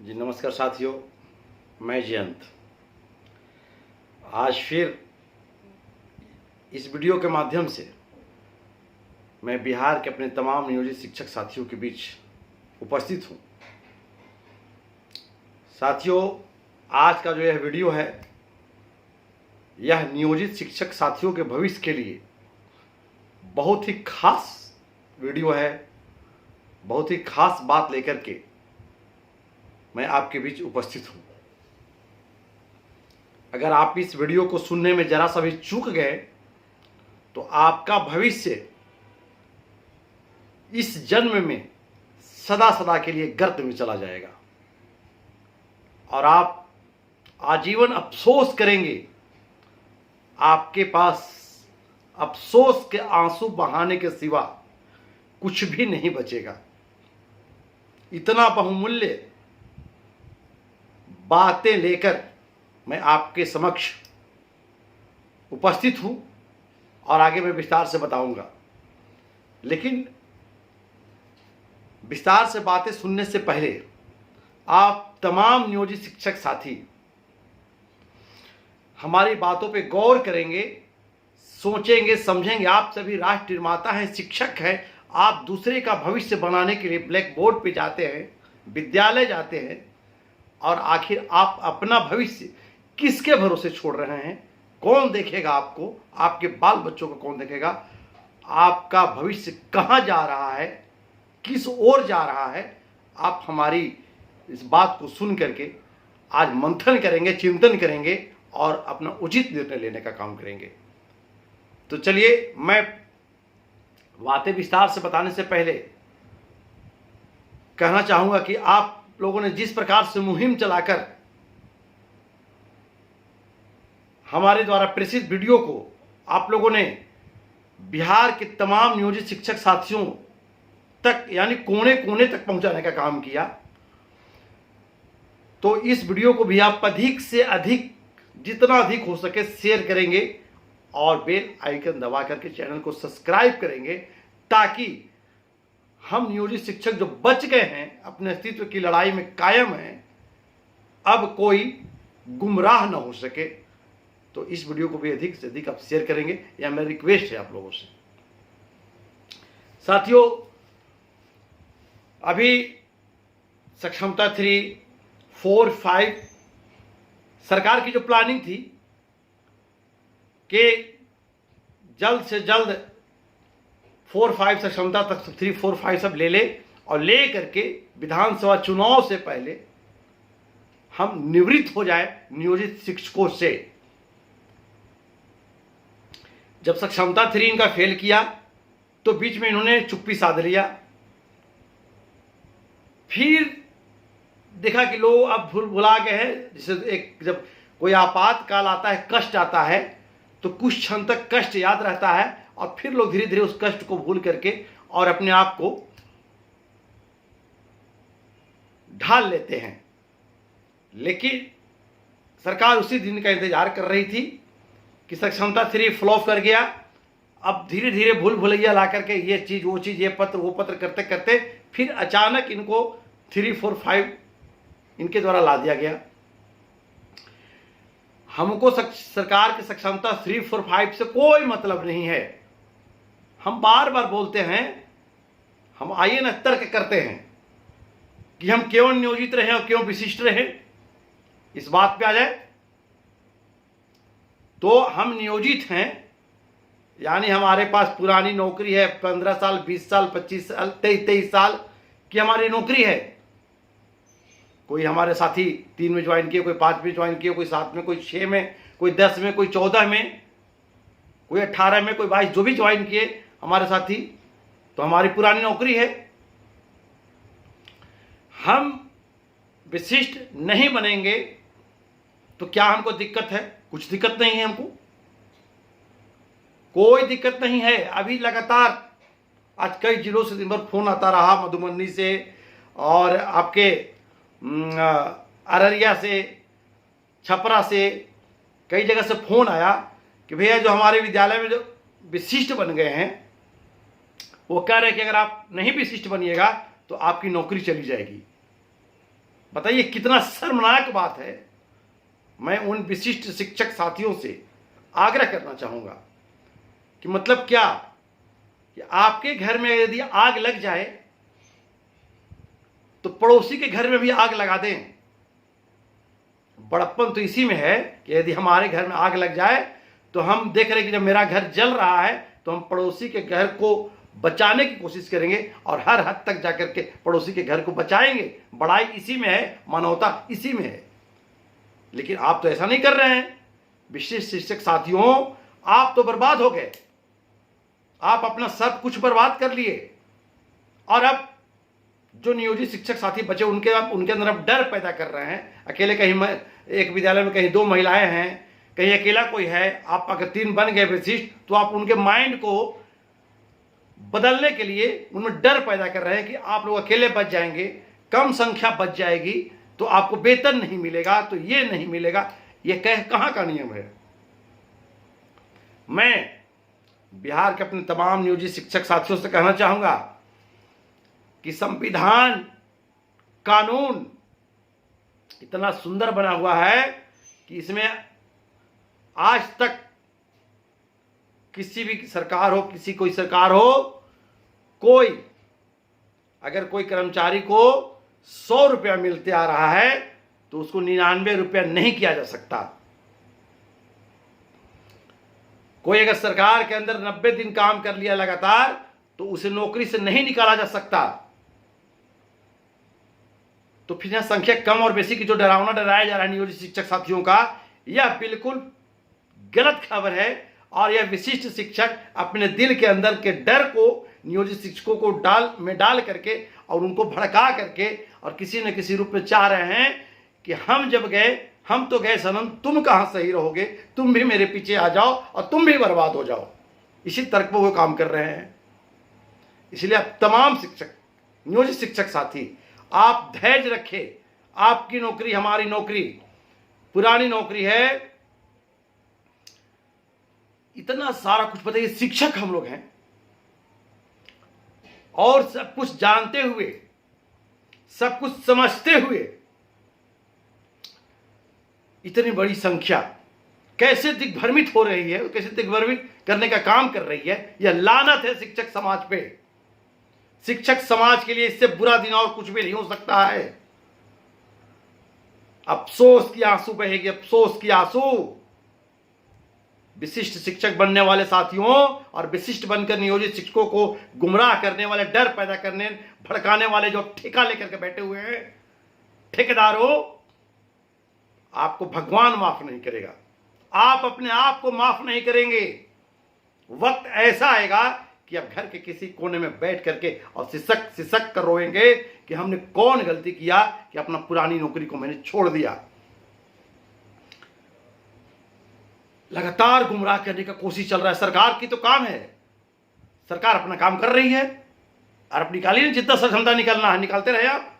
जी नमस्कार साथियों, मैं जयंत आज फिर इस वीडियो के माध्यम से मैं बिहार के अपने तमाम नियोजित शिक्षक साथियों के बीच उपस्थित हूँ। साथियों, आज का जो यह वीडियो है यह नियोजित शिक्षक साथियों के भविष्य के लिए बहुत ही खास वीडियो है। बहुत ही खास बात लेकर के मैं आपके बीच उपस्थित हूँ। अगर आप इस वीडियो को सुनने में जरा सा भी चूक गए तो आपका भविष्य इस जन्म में सदा सदा के लिए गर्त में चला जाएगा और आप आजीवन अफसोस करेंगे। आपके पास अफसोस के आंसू बहाने के सिवा कुछ भी नहीं बचेगा। इतना बहुमूल्य बातें लेकर मैं आपके समक्ष उपस्थित हूं और आगे मैं विस्तार से बताऊंगा। लेकिन विस्तार से बातें सुनने से पहले आप तमाम नियोजित शिक्षक साथी हमारी बातों पे गौर करेंगे, सोचेंगे, समझेंगे। आप सभी राष्ट्र निर्माता हैं, शिक्षक हैं। आप दूसरे का भविष्य बनाने के लिए ब्लैक बोर्ड पे जाते हैं, विद्यालय जाते हैं और आखिर आप अपना भविष्य किसके भरोसे छोड़ रहे हैं? कौन देखेगा आपको? आपके बाल बच्चों को कौन देखेगा? आपका भविष्य कहाँ जा रहा है, किस ओर जा रहा है? आप हमारी इस बात को सुन करके आज मंथन करेंगे, चिंतन करेंगे और अपना उचित निर्णय लेने का काम करेंगे। तो चलिए, मैं बातें विस्तार से बताने से पहले कहना चाहूंगा कि आप लोगों ने जिस प्रकार से मुहिम चलाकर हमारे द्वारा प्रेषित वीडियो को आप लोगों ने बिहार के तमाम नियोजित शिक्षक साथियों तक यानी कोने कोने तक पहुंचाने का काम किया, तो इस वीडियो को भी आप अधिक से अधिक, जितना अधिक हो सके शेयर करेंगे और बेल आइकन दबा करके चैनल को सब्सक्राइब करेंगे, ताकि हम नियोजित शिक्षक जो बच गए हैं, अपने अस्तित्व की लड़ाई में कायम हैं, अब कोई गुमराह न हो सके। तो इस वीडियो को भी अधिक से अधिक आप शेयर करेंगे, यह मेरी रिक्वेस्ट है आप लोगों से। साथियों, अभी सक्षमता 3, 4, 5 सरकार की जो प्लानिंग थी कि जल्द से जल्द 4, 5 सक्षमता तक 3, 4, 5 सब ले ले और ले करके विधानसभा चुनाव से पहले हम निवृत्त हो जाए नियोजित शिक्षकों से। जब सक्षमता 3 इनका फेल किया तो बीच में इन्होंने चुप्पी साध लिया। फिर देखा कि लोग अब भुला गए हैं। जैसे एक जब कोई आपातकाल आता है, कष्ट आता है, तो कुछ क्षण तक कष्ट याद रहता है और फिर लोग धीरे धीरे उस कष्ट को भूल करके और अपने आप को ढाल लेते हैं। लेकिन सरकार उसी दिन का इंतजार कर रही थी कि सक्षमता 3 फ्लॉप कर गया। अब धीरे धीरे भूल भुलैया ला करके ये चीज वो चीज, ये पत्र वो पत्र करते करते फिर अचानक इनको 3, 4, 5 इनके द्वारा ला दिया गया। हमको सरकार की सक्षमता 3, 4, 5 से कोई मतलब नहीं है। हम बार बार बोलते हैं, हम आइए न तर्क करते हैं कि हम क्यों नियोजित रहे और क्यों विशिष्ट रहे। इस बात पे आ जाए तो हम नियोजित हैं, यानी हमारे पास पुरानी नौकरी है, 15 साल, 20 साल, 25 साल, 23 साल की हमारी नौकरी है। कोई हमारे साथी 3 में ज्वाइन किए, कोई 5 में ज्वाइन किए, कोई 7 में, कोई 6 में, कोई 10 में, कोई 14 में, कोई 18 में, कोई 22, जो भी ज्वाइन किए हमारे साथी, तो हमारी पुरानी नौकरी है। हम विशिष्ट नहीं बनेंगे तो क्या हमको दिक्कत है? कुछ दिक्कत नहीं है, हमको कोई दिक्कत नहीं है। अभी लगातार आज कई जिलों से दिन भर फोन आता रहा, मधुबनी से और आपके अररिया से, छपरा से, कई जगह से फोन आया कि भैया जो हमारे विद्यालय में जो विशिष्ट बन गए हैं वो कह रहे हैं कि अगर आप नहीं विशिष्ट बनिएगा तो आपकी नौकरी चली जाएगी। बताइए कितना शर्मनाक बात है। मैं उन विशिष्ट शिक्षक साथियों से आग्रह करना चाहूंगा कि मतलब क्या कि आपके घर में यदि आग लग जाए तो पड़ोसी के घर में भी आग लगा दें। बड़प्पन तो इसी में है कि यदि हमारे घर में आग लग जाए तो हम देख रहे हैं कि जब मेरा घर जल रहा है तो हम पड़ोसी के घर को बचाने की कोशिश करेंगे और हर हद तक जाकर के पड़ोसी के घर को बचाएंगे। बड़ाई इसी में है, मानवता इसी में है। लेकिन आप तो ऐसा नहीं कर रहे हैं। विशिष्ट शिक्षक साथियों, आप तो बर्बाद हो गए। आप अपना सब कुछ बर्बाद कर लिए और अब जो नियोजित शिक्षक साथी बचे उनके अंदर अब डर पैदा कर रहे हैं। अकेले कहीं एक विद्यालय में कहीं 2 महिलाएं हैं, कहीं अकेला कोई है, आप अगर 3 बन गए विशिष्ट, तो आप उनके माइंड को बदलने के लिए उनमें डर पैदा कर रहे हैं कि आप लोग अकेले बच जाएंगे, कम संख्या बच जाएगी तो आपको वेतन नहीं मिलेगा, तो ये नहीं मिलेगा। ये कहां का नियम है। मैं बिहार के अपने तमाम नियोजित शिक्षक साथियों से कहना चाहूंगा कि संविधान कानून इतना सुंदर बना हुआ है कि इसमें आज तक किसी भी सरकार हो, कोई सरकार हो, अगर कोई कर्मचारी को 100 रुपया मिलते आ रहा है तो उसको 99 रुपया नहीं किया जा सकता। कोई अगर सरकार के अंदर 90 दिन काम कर लिया लगातार तो उसे नौकरी से नहीं निकाला जा सकता। तो फिर यहां संख्या कम और बेसी की जो डरावना डराया जा रहा है नियोजित शिक्षक साथियों का, यह बिल्कुल गलत खबर है। और यह विशिष्ट शिक्षक अपने दिल के अंदर के डर को नियोजित शिक्षकों को डाल करके और उनको भड़का करके और किसी न किसी रूप में चाह रहे हैं कि हम जब गए, हम तो गए सनम, तुम कहां सही रहोगे, तुम भी मेरे पीछे आ जाओ और तुम भी बर्बाद हो जाओ। इसी तर्क पर वो काम कर रहे हैं। इसलिए आप तमाम शिक्षक, नियोजित शिक्षक साथी, आप धैर्य रखें। आपकी नौकरी हमारी नौकरी पुरानी नौकरी है। इतना सारा कुछ बताइए, शिक्षक हम लोग हैं और सब कुछ जानते हुए, सब कुछ समझते हुए इतनी बड़ी संख्या कैसे दिग्भ्रमित हो रही है, कैसे दिग्भ्रमित करने का काम कर रही है। यह लानत है शिक्षक समाज पे। शिक्षक समाज के लिए इससे बुरा दिन और कुछ भी नहीं हो सकता है। अफसोस की आंसू बहेगी, अफसोस की आंसू। विशिष्ट शिक्षक बनने वाले साथियों और विशिष्ट बनकर नियोजित शिक्षकों को गुमराह करने वाले, डर पैदा करने, भड़काने वाले जो ठेका लेकर के बैठे हुए हैं ठेकेदारों, आपको भगवान माफ नहीं करेगा। आप अपने आप को माफ नहीं करेंगे। वक्त ऐसा आएगा कि अब घर के किसी कोने में बैठ करके और सिसक कर रोएंगे कि हमने कौन गलती किया कि अपना पुरानी नौकरी को मैंने छोड़ दिया। लगातार गुमराह करने का कोशिश चल रहा है। सरकार की तो काम है, सरकार अपना काम कर रही है और अपनी निकाली जितना क्षमता निकालना है निकालते रहे आप।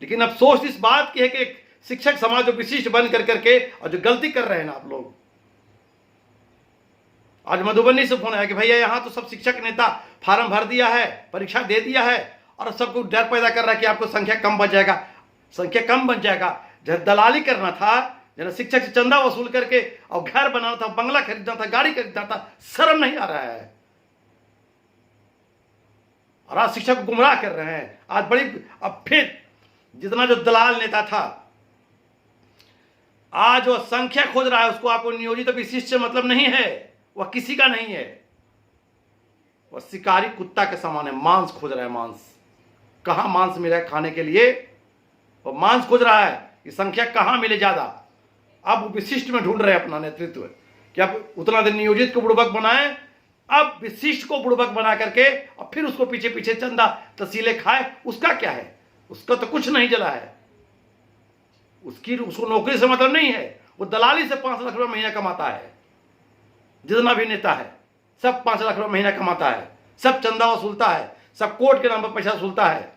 लेकिन अफसोस इस बात की है कि शिक्षक समाज जो विशिष्ट बन करके और जो गलती कर रहे हैं ना आप लोग। आज मधुबनी से फोन आया कि भैया यहां तो सब शिक्षक नेता फार्म भर दिया है, परीक्षा दे दिया है और सबको डर पैदा कर रहा है कि आपको संख्या कम बन जाएगा, संख्या कम बन जाएगा। जब दलाली करना था, जब शिक्षक से चंदा वसूल करके और घर बनाना था, बंगला खरीदना था, गाड़ी खरीदना था, शर्म नहीं आ रहा है। और आज शिक्षक को गुमराह कर रहे हैं। आज बड़ी, अब फिर जितना जो दलाल नेता था आज वो संख्या खोज रहा है, उसको आपको नियोजित विशिष्ट से मतलब नहीं है, वह किसी का नहीं है। वह शिकारी कुत्ता के समान है, मांस खोज रहा है। मांस कहां मांस मिले खाने के लिए, वो मांस खोज रहा है कि संख्या कहां मिले ज्यादा। अब विशिष्ट में ढूंढ रहे हैं अपना नेतृत्व कि अब उतना दिन नियोजित को बुड़बक बनाए, अब विशिष्ट को बुड़बक बना करके और फिर उसको पीछे पीछे चंदा तसीले खाए। उसका क्या है, उसका तो कुछ नहीं जला है। उसको नौकरी से मतलब नहीं है। वो दलाली से 5 लाख रुपए महीना कमाता है। जितना भी नेता है सब 5 लाख रुपए महीना कमाता है, सब चंदा वसूलता है, सब कोर्ट के नाम पर पैसा वसूलता है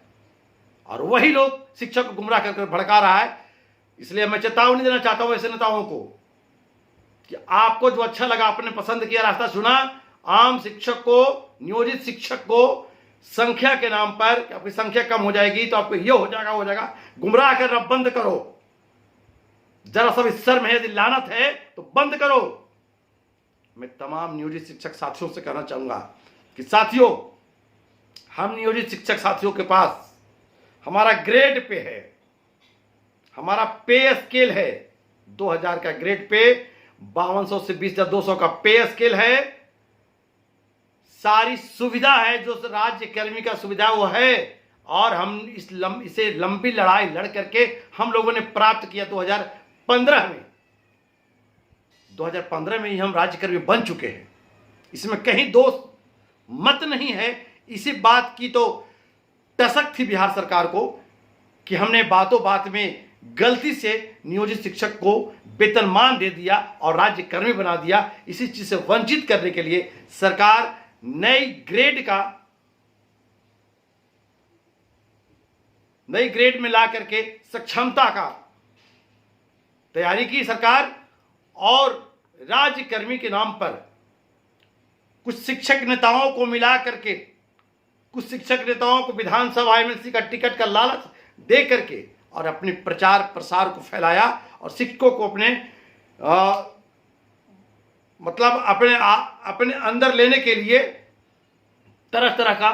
और वही लोग शिक्षक को गुमराह करके भड़का रहा है। इसलिए मैं चेतावनी देना चाहता हूं ऐसे नेताओं को कि आपको जो अच्छा लगा, आपने पसंद किया, रास्ता चुना, आम शिक्षक को, नियोजित शिक्षक को संख्या के नाम पर कि आपकी संख्या कम हो जाएगी तो आपको ये हो जाएगा, गुमराह करना बंद करो। जरा सब इस शर्म है, यदि लानत है तो बंद करो। मैं तमाम नियोजित शिक्षक साथियों से कहना चाहूंगा कि साथियों, हम नियोजित शिक्षक साथियों के पास हमारा ग्रेड पे है, हमारा पे स्केल है 2000 का ग्रेड पे, 5200 से 20,200 का पे स्केल है, सारी सुविधा है जो राज्य कर्मी का सुविधा वो है। और हम इसे लंबी लड़ाई लड़ करके हम लोगों ने प्राप्त किया 2015 में। 2015 में ही हम राज्य कर्मी बन चुके हैं, इसमें कहीं दोष मत नहीं है। इसी बात की तो टसक थी बिहार सरकार को कि हमने बातों बात में गलती से नियोजित शिक्षक को वेतनमान दे दिया और राज्य कर्मी बना दिया। इसी चीज से वंचित करने के लिए सरकार नई ग्रेड में ला करके सक्षमता का तैयारी की सरकार, और राज्य कर्मी के नाम पर कुछ शिक्षक नेताओं को मिला करके, कुछ शिक्षक नेताओं को विधानसभा एमएलसी का टिकट का लालच दे करके और अपने प्रचार प्रसार को फैलाया और शिक्षकों को अपने अपने अंदर लेने के लिए तरह तरह का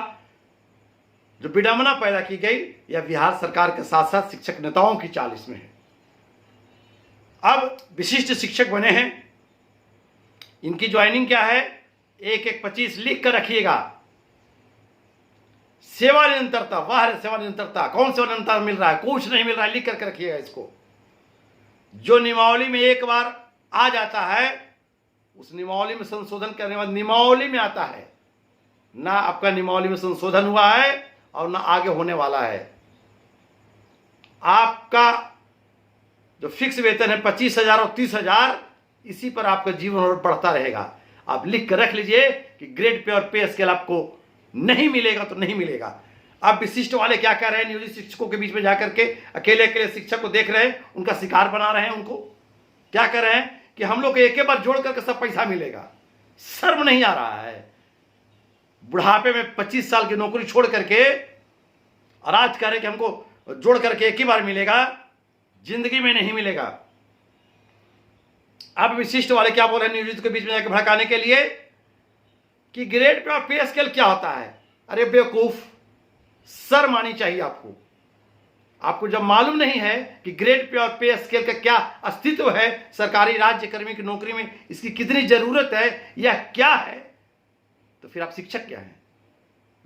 जो विडंबना पैदा की गई, यह बिहार सरकार के साथ साथ शिक्षक नेताओं की चाल इसमें है। अब विशिष्ट शिक्षक बने हैं, इनकी ज्वाइनिंग क्या है, 1/1/25 लिख कर रखिएगा। सेवा निरंतरता, वाह सेवा निरंतरता, कौन सेवा निरंतरता मिल रहा है, कुछ नहीं मिल रहा है, लिख करके रखिएगा इसको। जो नियमावली में एक बार आ जाता है, उस नियमावली में संशोधन करने के बाद नियमावली में आता है, ना आपका नियमावली में संशोधन हुआ है और ना आगे होने वाला है। आपका जो फिक्स वेतन है 25,000 और 30,000, इसी पर आपका जीवन और बढ़ता रहेगा। आप लिख कर रख लीजिए कि ग्रेड पे और पे स्केल आपको नहीं मिलेगा तो नहीं मिलेगा। अब विशिष्ट वाले क्या कर रहे हैं, नियोजित शिक्षकों के बीच में जाकर के अकेले अकेले शिक्षक को देख रहे हैं, उनका शिकार बना रहे हैं। उनको क्या कर रहे हैं कि हम लोग एक बार जोड़ करके सब पैसा मिलेगा। शर्म नहीं आ रहा है, बुढ़ापे में 25 साल की नौकरी छोड़ करके और आज कह रहे कि हमको जोड़ करके एक ही बार मिलेगा, जिंदगी में नहीं मिलेगा। अब विशिष्ट वाले क्या बोल रहे हैं नियोजित के बीच में जाकर भड़काने के लिए कि ग्रेड पे और पे स्केल क्या होता है। अरे बेवकूफ, शर्म आनी चाहिए आपको। आपको जब मालूम नहीं है कि ग्रेड पे और पे स्केल का क्या अस्तित्व है, सरकारी राज्य कर्मी की नौकरी में इसकी कितनी जरूरत है, यह क्या है, तो फिर आप शिक्षक क्या हैं?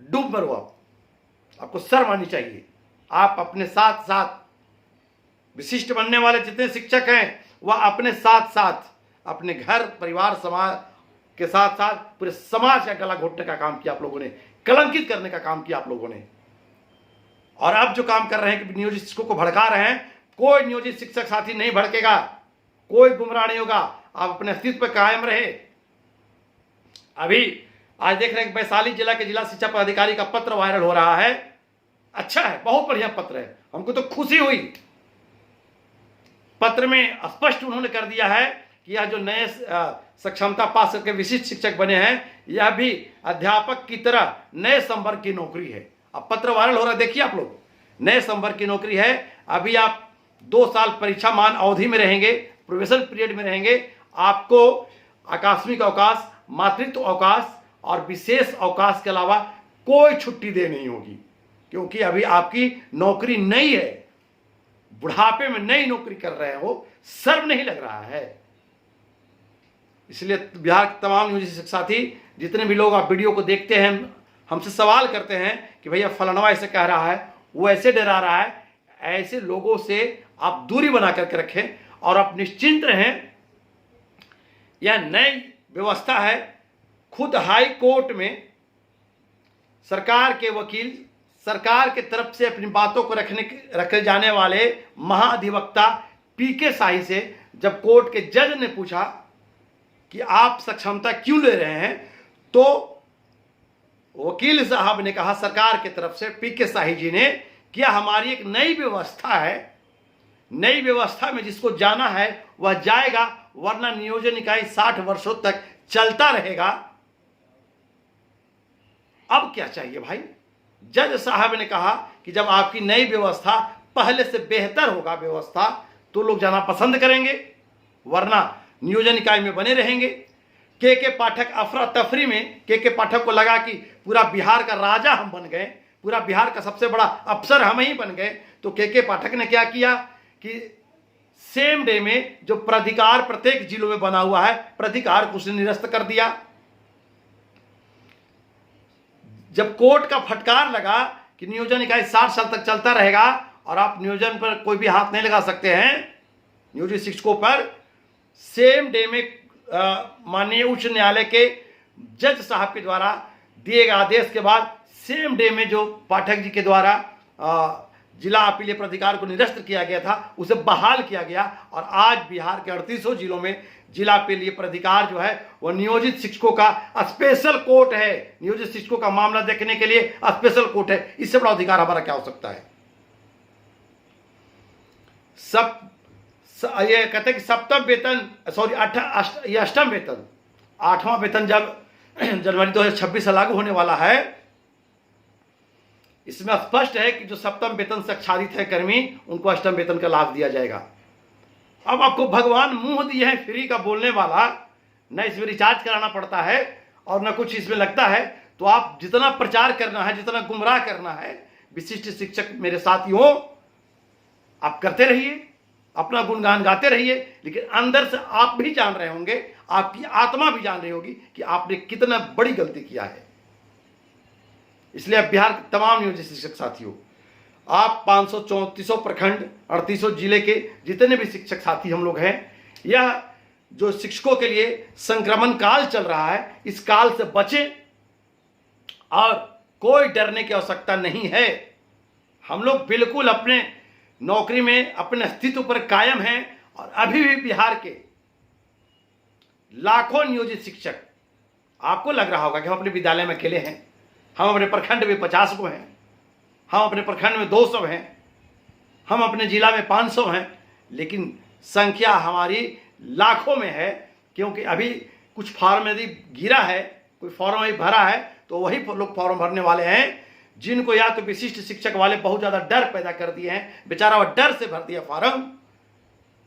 डूब मरो आप। आपको शर्म आनी चाहिए। आप अपने साथ साथ विशिष्ट बनने वाले जितने शिक्षक हैं, वह अपने साथ साथ अपने घर परिवार समाज के साथ साथ पूरे समाज का गला घोटने का काम किया आप लोगों ने, कलंकित करने का काम किया आप लोगों ने। और अब जो काम कर रहे हैं कि नियोजित शिक्षकों को भड़का रहे हैं, कोई नियोजित शिक्षक साथी नहीं भड़केगा, कोई गुमराह नहीं होगा। आप अपने अस्तित्व पर कायम रहे। अभी आज देख रहे हैं वैशाली जिला के जिला शिक्षा पदाधिकारी का पत्र वायरल हो रहा है। अच्छा है, बहुत बढ़िया पत्र है, हमको तो खुशी हुई। पत्र में स्पष्ट उन्होंने कर दिया है कि यह जो नए सक्षमता पास करके विशिष्ट शिक्षक बने हैं, यह भी अध्यापक की तरह नए संवर्ग की नौकरी है। अब पत्र वायरल हो रहा है, देखिए आप लोग, नए संवर्ग की नौकरी है। अभी आप 2 साल परीक्षा मान अवधि में रहेंगे, प्रोबेशन पीरियड में रहेंगे। आपको आकस्मिक अवकाश, मातृत्व अवकाश और विशेष अवकाश के अलावा कोई छुट्टी दे नहीं होगी, क्योंकि अभी आपकी नौकरी नई है। बुढ़ापे में नई नौकरी कर रहे हो, शर्म नहीं लग रहा है? इसलिए बिहार के तमाम नियोजित शिक्षक साथी, जितने भी लोग आप वीडियो को देखते हैं, हमसे सवाल करते हैं कि भैया फलाना ऐसे कह रहा है, वो ऐसे डरा रहा है, ऐसे लोगों से आप दूरी बना करके रखें और आप निश्चिंत रहें। यह नई व्यवस्था है। खुद हाई कोर्ट में सरकार के वकील, सरकार के तरफ से अपनी बातों को रखे जाने वाले महाधिवक्ता पीके शाही से जब कोर्ट के जज ने पूछा कि आप सक्षमता क्यों ले रहे हैं, तो वकील साहब ने कहा सरकार की तरफ से, पीके शाही जी ने, कि हमारी एक नई व्यवस्था है, नई व्यवस्था में जिसको जाना है वह जाएगा, वरना नियोजन इकाई 60 वर्षों तक चलता रहेगा। अब क्या चाहिए भाई? जज साहब ने कहा कि जब आपकी नई व्यवस्था पहले से बेहतर होगा व्यवस्था, तो लोग जाना पसंद करेंगे, वरना नियोजन इकाई में बने रहेंगे। के पाठक अफरा तफरी में के पाठक को लगा कि पूरा बिहार का राजा हम बन गए, पूरा बिहार का सबसे बड़ा अफसर हम ही बन गए। तो के पाठक ने क्या किया कि सेम डे में जो प्राधिकार प्रत्येक जिलों में बना हुआ है, प्राधिकार को उसने निरस्त कर दिया। जब कोर्ट का फटकार लगा कि नियोजन इकाई 60 साल तक चलता रहेगा और आप नियोजन पर कोई भी हाथ नहीं लगा सकते हैं, नियोजित शिक्षकों पर, सेम डे में माननीय उच्च न्यायालय के जज साहब के द्वारा दिए गए आदेश के बाद सेम डे में जो पाठक जी के द्वारा जिला अपीलीय प्राधिकार को निरस्त किया गया था, उसे बहाल किया गया। और आज बिहार के 3800 जिलों में जिला अपीलीय प्राधिकार जो है वो नियोजित शिक्षकों का स्पेशल कोर्ट है। नियोजित शिक्षकों का मामला देखने के लिए स्पेशल कोर्ट है। इससे बड़ा अधिकार हमारा क्या हो सकता है? ये कहते हैं कि सप्तम वेतन, सॉरी ये अष्टम वेतन, 8वां वेतन जब जनवरी 2026 से लागू होने वाला है, इसमें स्पष्ट है कि जो सप्तम वेतन से आच्छादित है कर्मी, उनको अष्टम वेतन का लाभ दिया जाएगा। अब आपको भगवान मुंह दिए हैं फ्री का बोलने वाला, न इसमें रिचार्ज कराना पड़ता है और न कुछ इसमें लगता है। तो आप जितना प्रचार करना है, जितना गुमराह करना है, विशिष्ट शिक्षक मेरे साथियों, आप करते रहिए, अपना गुणगान गाते रहिए, लेकिन अंदर से आप भी जान रहे होंगे, आपकी आत्मा भी जान रही होगी कि आपने कितना बड़ी गलती किया है। इसलिए अब बिहार के तमाम नियोजित शिक्षक साथियों, आप 534 प्रखंड 3800 जिले के जितने भी शिक्षक साथी हम लोग हैं, यह जो शिक्षकों के लिए संक्रमण काल चल रहा है, इस काल से बचें और कोई डरने की आवश्यकता नहीं है। हम लोग बिल्कुल अपने नौकरी में अपने अस्तित्व पर कायम हैं और अभी भी बिहार के लाखों नियोजित शिक्षक, आपको लग रहा होगा कि हम अपने विद्यालय में अकेले हैं, हम अपने प्रखंड में 50 को हैं, हम अपने प्रखंड में 200 हैं, हम अपने जिला में 500 हैं, लेकिन संख्या हमारी लाखों में है। क्योंकि अभी कुछ फॉर्म यदि गिरा है, कोई फॉर्म अभी भरा है, तो वही लोग फॉर्म भरने वाले हैं जिनको या तो विशिष्ट शिक्षक वाले बहुत ज़्यादा डर पैदा कर दिए हैं, बेचारा वह डर से भर दिया फॉर्म,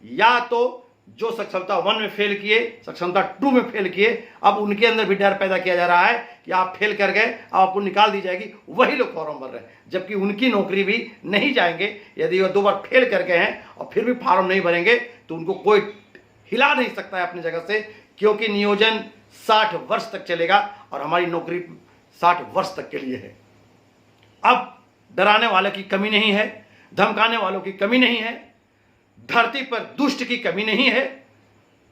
या तो जो सक्षमता 1 में फेल किए, सक्षमता 2 में फेल किए, अब उनके अंदर भी डर पैदा किया जा रहा है कि आप फेल कर गए, अब आपको निकाल दी जाएगी, वही लोग फॉर्म भर रहे हैं, जबकि उनकी नौकरी भी नहीं जाएंगे। यदि वह 2 बार फेल कर गए हैं और फिर भी फॉर्म नहीं भरेंगे तो उनको कोई हिला नहीं सकता है अपनी जगह से, क्योंकि नियोजन 60 वर्ष तक चलेगा और हमारी नौकरी 60 वर्ष तक के लिए है। अब डराने वालों की कमी नहीं है, धमकाने वालों की कमी नहीं है, धरती पर दुष्ट की कमी नहीं है।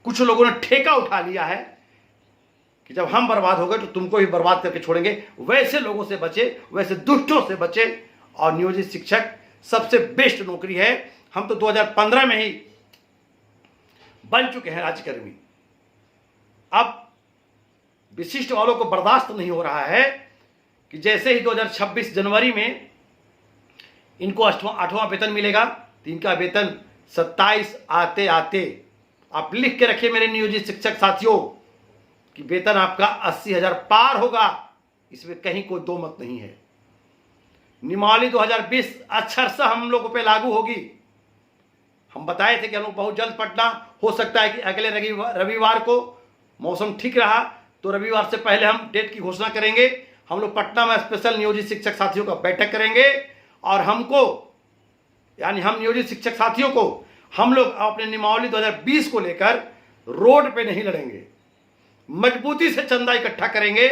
कुछ लोगों ने ठेका उठा लिया है कि जब हम बर्बाद हो गए तो तुमको भी बर्बाद करके छोड़ेंगे। वैसे लोगों से बचे, वैसे दुष्टों से बचे। और नियोजित शिक्षक सबसे बेस्ट नौकरी है। हम तो 2015 में ही बन चुके हैं राज्यकर्मी। अब विशिष्ट वालों को बर्दाश्त नहीं हो रहा है कि जैसे ही 2026 जनवरी में इनको 8वां वेतन मिलेगा, तो इनका वेतन 27 आते आते, आप लिख के रखिए मेरे नियोजित शिक्षक साथियों, कि वेतन आपका 80,000 पार होगा। इसमें कहीं कोई दो मत नहीं है। नियमावली 2020 अक्षरशः हम लोगों पे लागू होगी। हम बताए थे कि हम लोग बहुत जल्द पटना, हो सकता है कि अगले रविवार को मौसम ठीक रहा तो रविवार से पहले हम डेट की घोषणा करेंगे। हम लोग पटना में स्पेशल नियोजित शिक्षक साथियों का बैठक करेंगे और हमको, यानी हम नियोजित शिक्षक साथियों को, हम लोग अपने नियमावली 2020 को लेकर रोड पे नहीं लड़ेंगे, मजबूती से चंदा इकट्ठा करेंगे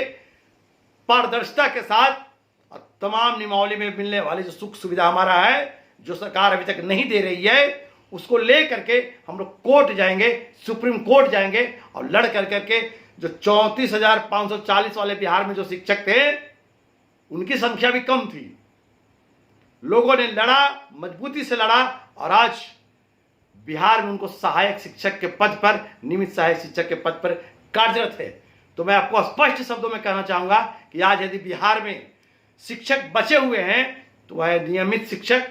पारदर्शिता के साथ। और तमाम नियमावली में मिलने वाली जो सुख सुविधा हमारा है, जो सरकार अभी तक नहीं दे रही है, उसको ले करके हम लोग कोर्ट जाएंगे, सुप्रीम कोर्ट जाएंगे और लड़ कर करके जो 34,540 वाले बिहार में जो शिक्षक थे, उनकी संख्या भी कम थी। लोगों ने लड़ा, मजबूती से लड़ा और आज बिहार में उनको सहायक शिक्षक के पद पर, नियमित सहायक शिक्षक के पद पर कार्यरत है। तो मैं आपको स्पष्ट शब्दों में कहना चाहूंगा कि आज यदि बिहार में शिक्षक बचे हुए हैं तो वह नियमित शिक्षक,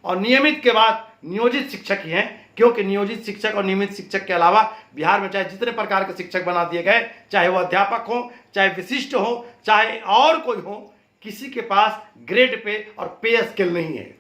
और नियमित के बाद नियोजित शिक्षक ही हैं। क्योंकि नियोजित शिक्षक और नियमित शिक्षक के अलावा बिहार में चाहे जितने प्रकार के शिक्षक बना दिए गए, चाहे वो अध्यापक हो, चाहे विशिष्ट हो, चाहे और कोई हो, किसी के पास ग्रेड पे और पे स्केल नहीं है।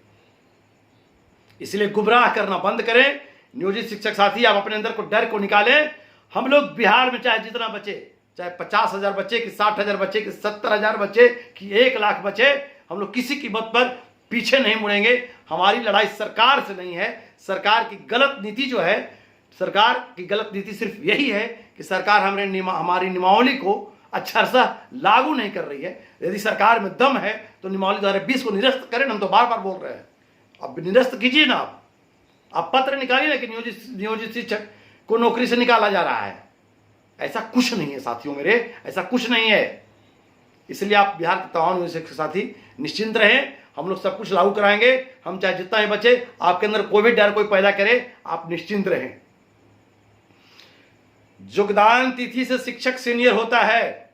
इसलिए गुमराह करना बंद करें। नियोजित शिक्षक साथी, आप अपने अंदर को डर को निकालें। हम लोग बिहार में चाहे जितना बचे, चाहे 50,000 बच्चे कि 60,000 बच्चे कि 70,000 बच्चे कि 1,00,000 बच्चे, हम लोग किसी कीमत पर पीछे नहीं मुड़ेंगे। हमारी लड़ाई सरकार से नहीं है। सरकार की गलत नीति जो है, सरकार की गलत नीति सिर्फ यही है कि सरकार हमारी नियमावली को अच्छा सा लागू नहीं कर रही है। यदि सरकार में दम है तो नियमावली 2020 को निरस्त करें। हम तो बार बार बोल रहे हैं, अब निरस्त कीजिए ना। आप पत्र निकालिए ना कि नियोजित शिक्षक को नौकरी से निकाला जा रहा है। ऐसा कुछ नहीं है साथियों मेरे, ऐसा कुछ नहीं है। इसलिए आप बिहार के तमाम नियोजित शिक्षक साथी निश्चिंत रहें। हम लोग सब कुछ लागू कराएंगे। हम चाहे जितना ही बचे, आपके अंदर कोई भी डर कोई पैदा करे, आप निश्चिंत रहें। योगदान तिथि से शिक्षक सीनियर होता है,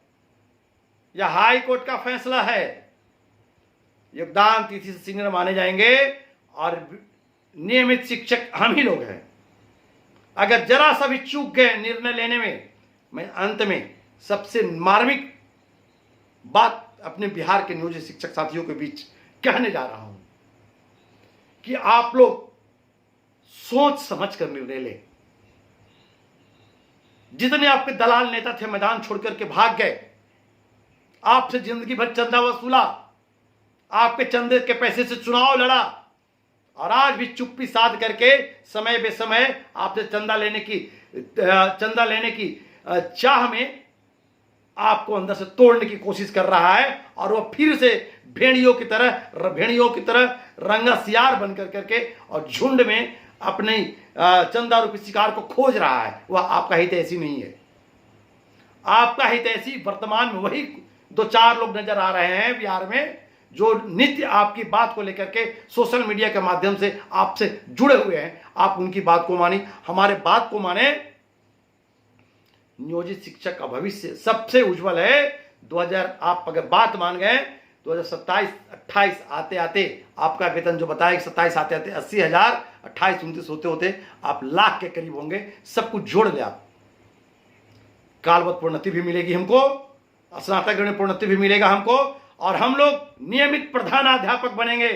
यह हाई कोर्ट का फैसला है। योगदान तिथि से सीनियर माने जाएंगे और नियमित शिक्षक हम ही लोग हैं। अगर जरा सा भी चूक गए निर्णय लेने में, मैं अंत में सबसे मार्मिक बात अपने बिहार के नियोजित शिक्षक साथियों के बीच कहने जा रहा हूं कि आप लोग सोच समझ कर निर्णय लें। जितने आपके दलाल नेता थे मैदान छोड़कर के भाग गए, आपसे जिंदगी भर चंदा वसूला, आपके चंदे के पैसे से चुनाव लड़ा और आज भी चुप्पी साध करके समय बेसमय आपसे चंदा लेने की चाह में आपको अंदर से तोड़ने की कोशिश कर रहा है। और वह फिर से भेड़ियों की तरह रंगसियार बन करके और झुंड में अपने चंदा रूपी शिकार को खोज रहा है। वह आपका हितैषी नहीं है। आपका हितैषी वर्तमान में वही 2-4 लोग नजर आ रहे हैं बिहार में, जो नित्य आपकी बात को लेकर के सोशल मीडिया के माध्यम से आपसे जुड़े हुए हैं। आप उनकी बात को मानी, हमारे बात को माने। नियोजित शिक्षक का भविष्य सबसे उज्जवल है। आप अगर बात मान गए, 2027-28 आते आते आपका वेतन जो बताया 27 आते आते 80,000, 28-29 होते होते आप लाख के करीब होंगे। सब कुछ जोड़ ले आप। कालवत प्रोन्नति भी मिलेगी हमको, स्नातक में प्रोन्नति भी मिलेगा हमको, और हम लोग नियमित प्रधानाध्यापक बनेंगे।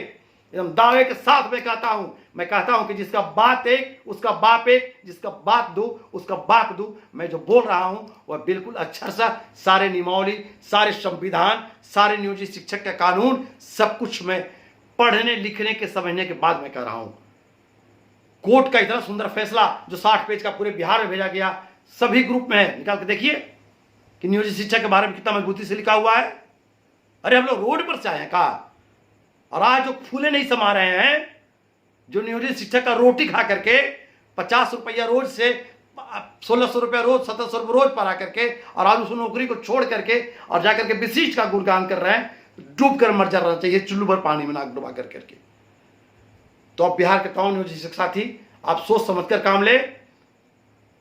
एकदम दावे के साथ मैं कहता हूं कि जिसका बात एक उसका बाप एक, जिसका बात दो उसका बाप दो। मैं जो बोल रहा हूं वह बिल्कुल अक्षरशः सारे नियमावली, सारे संविधान, सारे नियोजित शिक्षक का कानून, सब कुछ मैं पढ़ने लिखने के समझने के बाद मैं कह रहा हूं। कोर्ट का इतना सुंदर फैसला जो 60 पेज का पूरे बिहार में भेजा गया, सभी ग्रुप में है, निकाल के देखिए कि नियोजित शिक्षक के बारे में कितना मजबूती से लिखा हुआ है। अरे हम लोग रोड पर से आए हैं का, और आज जो फूले नहीं समा रहे हैं, जो नियोजित शिक्षक का रोटी खा करके 50 रुपया रोज से 1600 रुपया रोज, 1700 रुपये रोज पर आकर के, और आज उस नौकरी को छोड़ करके और जाकर के विशिष्ट का गुणगान कर रहे हैं। डूब कर मर जाना चाहिए, चुल्लू भर पानी में नाक डुबा करके। तो अब बिहार के तमाम नियोजित शिक्षक साथी आप सोच समझ कर काम ले।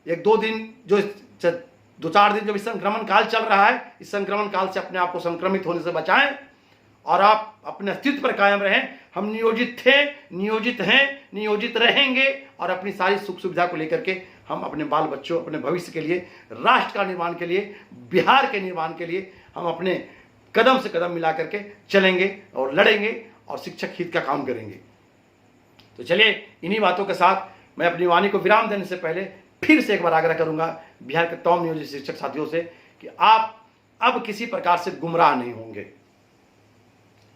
1-2 दिन जो 2-4 दिन जब इस संक्रमण काल चल रहा है, इस संक्रमण काल से अपने आप को संक्रमित होने से बचाएं और आप अपने अस्तित्व पर कायम रहें। हम नियोजित थे, नियोजित हैं, नियोजित रहेंगे, और अपनी सारी सुख सुविधा को लेकर के हम अपने बाल बच्चों, अपने भविष्य के लिए, राष्ट्र का निर्माण के लिए, बिहार के निर्माण के लिए हम अपने कदम से कदम मिला करके चलेंगे और लड़ेंगे और शिक्षक हित का काम करेंगे। तो चलिए, इन्हीं बातों के साथ मैं अपनी वाणी को विराम देने से पहले फिर से एक बार आग्रह करूंगा बिहार के तमाम नियोजित शिक्षक साथियों से कि आप अब किसी प्रकार से गुमराह नहीं होंगे।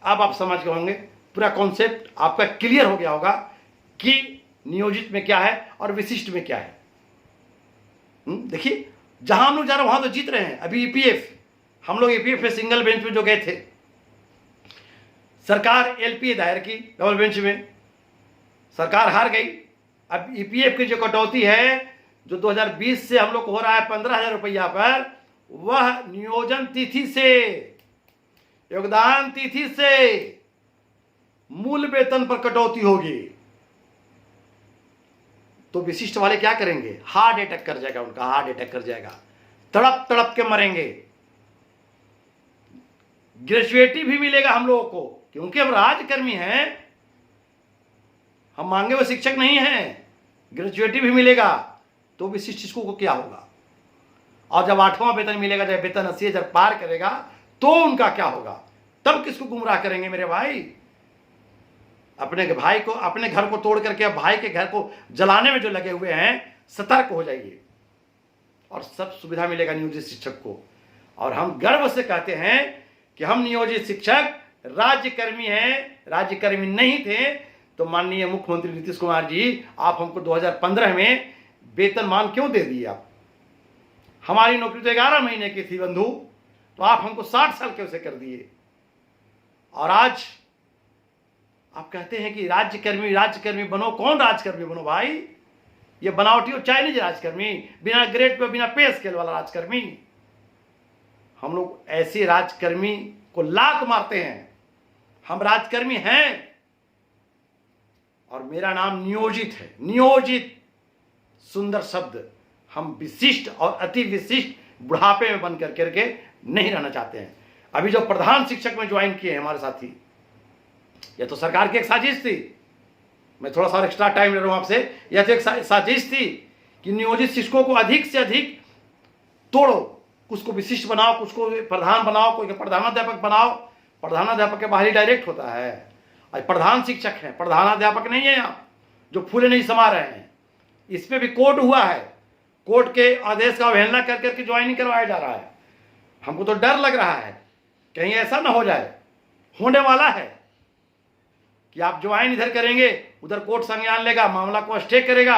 अब आप समझ गए होंगे, पूरा कॉन्सेप्ट आपका क्लियर हो गया होगा कि नियोजित में क्या है और विशिष्ट में क्या है। देखिए, जहां हम लोग जा रहे हैं वहां तो जीत रहे हैं। अभी ईपीएफ, हम लोग ईपीएफ में सिंगल बेंच में जो गए थे, सरकार एलपीए दायर की डबल बेंच में, सरकार हार गई। अब ईपीएफ की जो कटौती है जो 2020 से हम लोग को हो रहा है 15,000 रुपया पर, वह नियोजन तिथि से, योगदान तिथि से मूल वेतन पर कटौती होगी। तो विशिष्ट वाले क्या करेंगे? हार्ट अटैक कर जाएगा उनका, हार्ट अटैक कर जाएगा, तड़प तड़प के मरेंगे। ग्रेजुएटी भी मिलेगा हम लोगों को, क्योंकि हम राजकर्मी हैं, हम मांगे हुए शिक्षक नहीं हैं। ग्रेजुएटी भी मिलेगा। तो विशिष्ट शिक्षकों को क्या होगा? और जब 8वां वेतन मिलेगा, जब वेतन 80,000 पार करेगा, तो उनका क्या होगा? तब किसको गुमराह करेंगे मेरे भाई? अपने भाई को, अपने घर को तोड़ करके अब भाई के घर को जलाने में जो लगे हुए हैं, सतर्क हो जाइए और सब सुविधा मिलेगा नियोजित शिक्षक को। और हम गर्व से कहते हैं कि हम नियोजित शिक्षक राज्यकर्मी हैं। राज्यकर्मी नहीं थे तो माननीय मुख्यमंत्री नीतीश कुमार जी, आप हमको 2015 में वेतनमान क्यों दे दिए? आप, हमारी नौकरी तो 11 महीने की थी बंधु, तो आप हमको 60 साल क्यों से कर दिए? और आज आप कहते हैं कि राज्यकर्मी, राज्यकर्मी बनो। कौन राज्यकर्मी बनो भाई? ये बनावटी और चाइनीज राजकर्मी, बिना ग्रेड पे, बिना पे स्केल वाला राजकर्मी। हम लोग ऐसे राजकर्मी को लात मारते हैं। हम राजकर्मी हैं और मेरा नाम नियोजित है। नियोजित सुंदर शब्द। हम विशिष्ट और अति विशिष्ट बुढ़ापे में बन करके नहीं रहना चाहते हैं। अभी जो प्रधान शिक्षक में ज्वाइन किए हैं हमारे साथी, यह तो सरकार की एक साजिश थी। मैं थोड़ा सा एक्स्ट्रा टाइम ले रहा हूं आपसे। यह तो एक साजिश थी कि नियोजित शिक्षकों को अधिक से अधिक तोड़ो, कुछ को विशिष्ट बनाओ, कुछ को प्रधान बनाओ, कोई प्रधानाध्यापक बनाओ। प्रधानाध्यापक के बाहर ही डायरेक्ट होता है। आज प्रधान शिक्षक हैं, प्रधानाध्यापक नहीं है। आप जो फूले नहीं समा रहे हैं, इस पे भी कोर्ट हुआ है। कोर्ट के आदेश का अवहेलना कर करके ज्वाइनिंग करवाया जा रहा है। हमको तो डर लग रहा है कहीं ऐसा ना हो जाए, होने वाला है कि आप ज्वाइन इधर करेंगे, उधर कोर्ट संज्ञान लेगा, मामला को स्टे करेगा।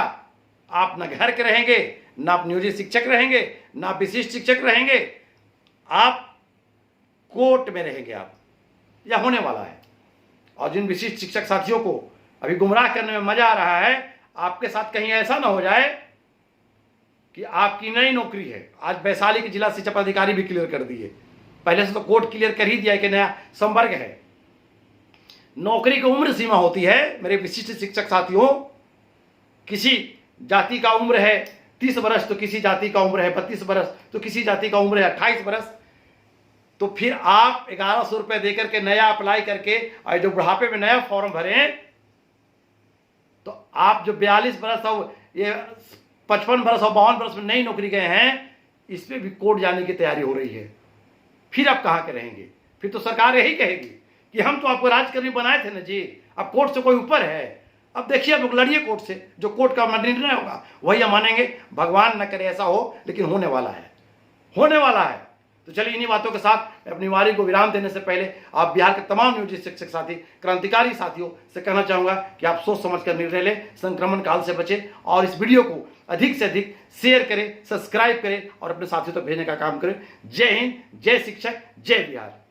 आप न घर के रहेंगे, ना आप नियोजित शिक्षक रहेंगे, ना विशिष्ट शिक्षक रहेंगे, आप कोर्ट में रहेंगे। आप, यह होने वाला है। और जिन विशिष्ट शिक्षक साथियों को अभी गुमराह करने में मजा आ रहा है, आपके साथ कहीं ऐसा ना हो जाए कि आपकी नई नौकरी है। आज वैशाली के जिला शिक्षा पदाधिकारी भी क्लियर कर दिए, पहले से तो कोर्ट क्लियर कर ही दिया है कि नया संवर्ग है। नौकरी की उम्र सीमा होती है मेरे विशिष्ट शिक्षक साथियों। किसी जाति का उम्र है 30 वर्ष, तो किसी जाति का उम्र है 32 वर्ष, तो किसी जाति का उम्र है 28 वर्ष। तो फिर आप 1100 रुपये देकर के नया अप्लाई करके और जो बुढ़ापे में नया फॉर्म भरें, तो आप जो 42 वर्ष और ये 55 वर्ष और 52 वर्ष में नई नौकरी गए हैं, इसमें भी कोर्ट जाने की तैयारी हो रही है। फिर आप कहाँ के रहेंगे? फिर तो सरकार यही कहेगी कि हम तो आपको राजकर्मी बनाए थे ना जी, अब कोर्ट से कोई ऊपर है। अब देखिए, आप लोग लड़िए कोर्ट से, जो कोर्ट का निर्णय होगा वही हम मानेंगे। भगवान न करे ऐसा हो, लेकिन होने वाला है, होने वाला है। तो चलिए, इन्हीं बातों के साथ मैं अपनी वारी को विराम देने से पहले आप बिहार के तमाम नियोजित शिक्षक साथी, क्रांतिकारी साथियों से कहना चाहूंगा कि आप सोच समझ कर निर्णय लें, संक्रमण काल से बचें और इस वीडियो को अधिक से अधिक शेयर करें, सब्सक्राइब करें और अपने साथियों तक भेजने का काम करें। जय हिंद, जय शिक्षक, जय बिहार।